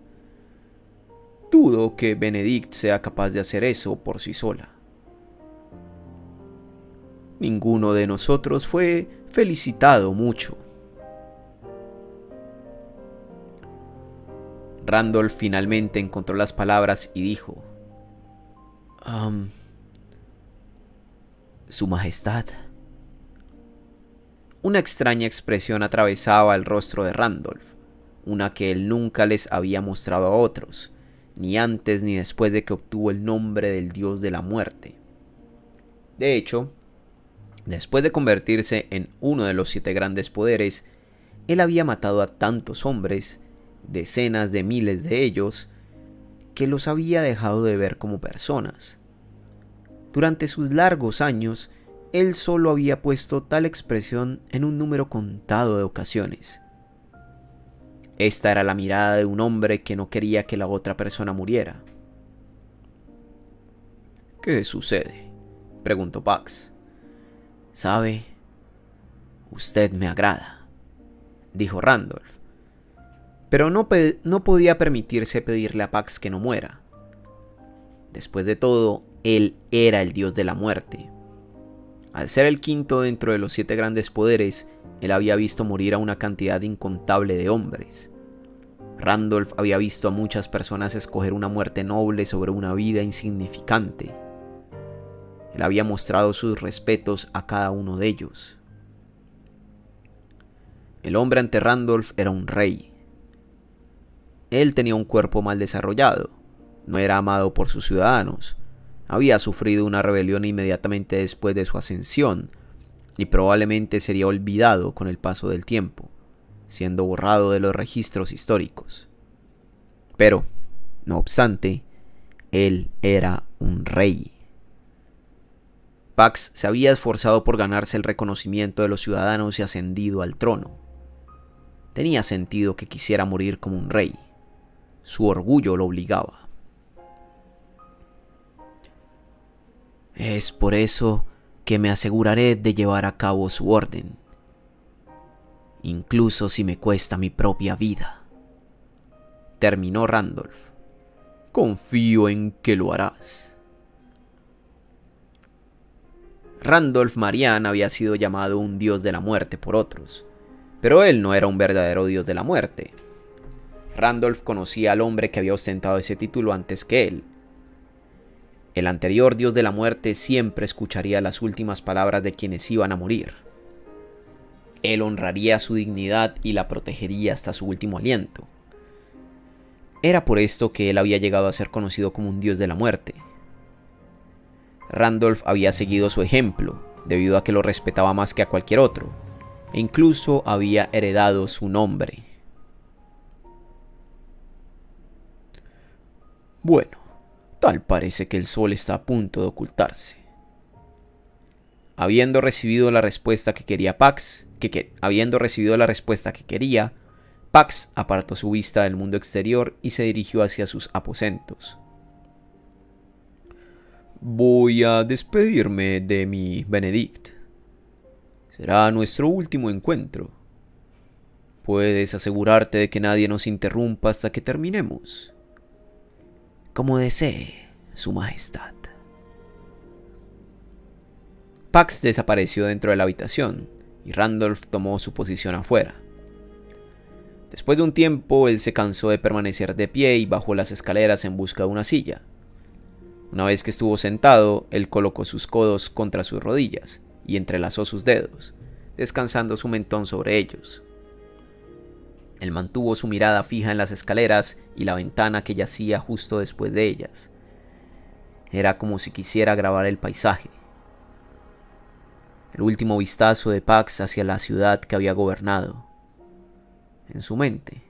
Dudo que Benedict sea capaz de hacer eso por sí sola. Ninguno de nosotros fue felicitado mucho. Randolph finalmente encontró las palabras y dijo: Su Majestad. Una extraña expresión atravesaba el rostro de Randolph, una que él nunca les había mostrado a otros, ni antes ni después de que obtuvo el nombre del dios de la muerte. De hecho, después de convertirse en uno de los 7 grandes poderes, él había matado a tantos hombres, decenas de miles de ellos, que los había dejado de ver como personas. Durante sus largos años, él solo había puesto tal expresión en un número contado de ocasiones. Esta era la mirada de un hombre que no quería que la otra persona muriera. ¿Qué sucede?, preguntó Pax. Sabe, usted me agrada, dijo Randolph. Pero no podía permitirse pedirle a Pax que no muera. Después de todo, él era el dios de la muerte. Al ser el quinto dentro de los 7 grandes poderes, él había visto morir a una cantidad incontable de hombres. Randolph había visto a muchas personas escoger una muerte noble sobre una vida insignificante. Él había mostrado sus respetos a cada uno de ellos. El hombre ante Randolph era un rey. Él tenía un cuerpo mal desarrollado, no era amado por sus ciudadanos, había sufrido una rebelión inmediatamente después de su ascensión y probablemente sería olvidado con el paso del tiempo, siendo borrado de los registros históricos. Pero, no obstante, él era un rey. Pax se había esforzado por ganarse el reconocimiento de los ciudadanos y ascendido al trono. Tenía sentido que quisiera morir como un rey. Su orgullo lo obligaba. Es por eso que me aseguraré de llevar a cabo su orden, incluso si me cuesta mi propia vida, terminó Randolph. Confío en que lo harás. Randolph Marian había sido llamado un dios de la muerte por otros, pero él no era un verdadero dios de la muerte. Randolph conocía al hombre que había ostentado ese título antes que él. El anterior dios de la muerte siempre escucharía las últimas palabras de quienes iban a morir. Él honraría su dignidad y la protegería hasta su último aliento. Era por esto que él había llegado a ser conocido como un dios de la muerte. Randolph había seguido su ejemplo, debido a que lo respetaba más que a cualquier otro, e incluso había heredado su nombre. Bueno, tal parece que el sol está a punto de ocultarse. Habiendo recibido la respuesta que quería Pax, Pax apartó su vista del mundo exterior y se dirigió hacia sus aposentos. Voy a despedirme de mi Benedict. Será nuestro último encuentro. ¿Puedes asegurarte de que nadie nos interrumpa hasta que terminemos? Como desee, Su Majestad. Pax desapareció dentro de la habitación y Randolph tomó su posición afuera. Después de un tiempo, él se cansó de permanecer de pie y bajó las escaleras en busca de una silla. Una vez que estuvo sentado, él colocó sus codos contra sus rodillas y entrelazó sus dedos, descansando su mentón sobre ellos. Él mantuvo su mirada fija en las escaleras y la ventana que yacía justo después de ellas. Era como si quisiera grabar el paisaje. El último vistazo de Pax hacia la ciudad que había gobernado. En su mente.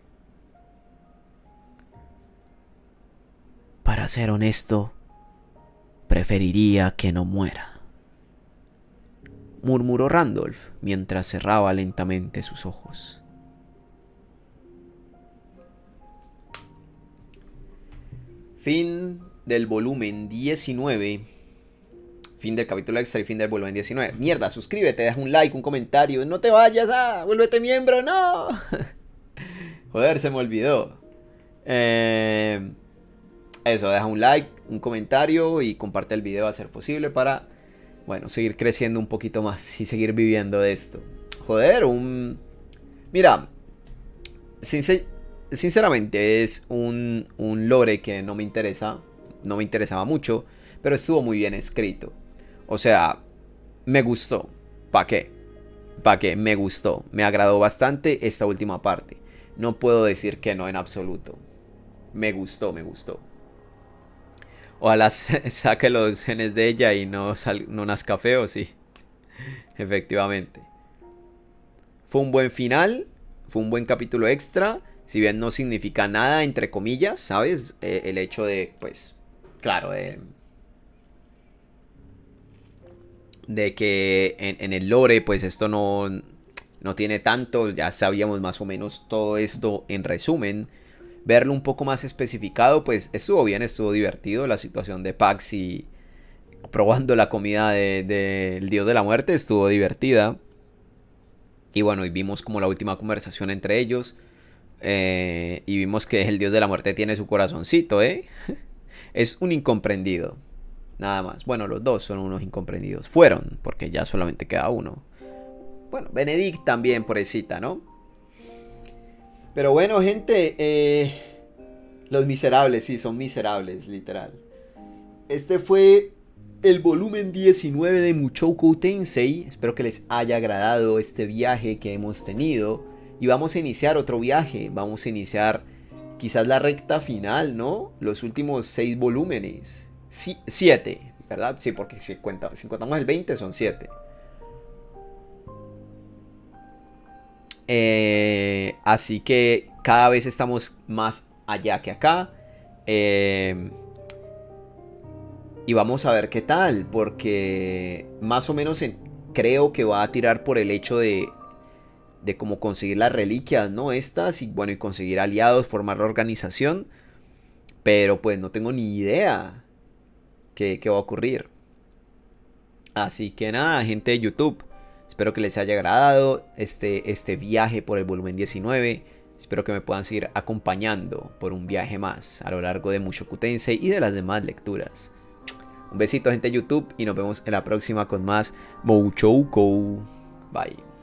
Para ser honesto, preferiría que no muera, murmuró Randolph mientras cerraba lentamente sus ojos. Fin del volumen 19. Fin del capítulo extra y fin del volumen 19. Mierda, suscríbete, deja un like, un comentario. No te vayas, vuélvete miembro, no. Joder, se me olvidó. Eso, deja un like, un comentario y comparte el video a ser posible para, bueno, seguir creciendo un poquito más y seguir viviendo de esto. Joder, Mira, sinceramente es un lore que no me interesaba mucho, pero estuvo muy bien escrito. O sea, me gustó. ¿Para qué? Me gustó. Me agradó bastante esta última parte. No puedo decir que no en absoluto. Me gustó. Ojalá saque los genes de ella y no nazca feo, sí. Efectivamente. Fue un buen final. Fue un buen capítulo extra. Si bien no significa nada, entre comillas, ¿sabes? El hecho de, pues, claro, de que en el lore, pues esto no tiene tanto. Ya sabíamos más o menos todo esto en resumen. Verlo un poco más especificado, pues estuvo bien, estuvo divertido. La situación de Pax y probando la comida del dios de la muerte estuvo divertida. Y bueno, y vimos como la última conversación entre ellos. Y vimos que el dios de la muerte tiene su corazoncito, Es un incomprendido. Nada más. Bueno, los dos son unos incomprendidos. Fueron, porque ya solamente queda uno. Bueno, Benedict también, pobrecita, ¿no? Pero bueno, gente, los miserables, sí, son miserables, literal. Este fue el volumen 19 de Mushoku Tensei. Espero que les haya agradado este viaje que hemos tenido. Y vamos a iniciar otro viaje. Vamos a iniciar quizás la recta final, ¿no? Los últimos 6 volúmenes. 7, ¿verdad? Sí, porque si contamos el 20 son 7. Así que cada vez estamos más allá que acá. Y vamos a ver qué tal. Porque más o menos creo que va a tirar por el hecho de cómo conseguir las reliquias, ¿no? Estas, y bueno, y conseguir aliados, formar la organización. Pero pues no tengo ni idea qué va a ocurrir. Así que nada, gente de YouTube. Espero que les haya agradado este viaje por el volumen 19. Espero que me puedan seguir acompañando por un viaje más a lo largo de Mushoku Tensei y de las demás lecturas. Un besito, gente de YouTube, y nos vemos en la próxima con más Mouchoukou. Bye.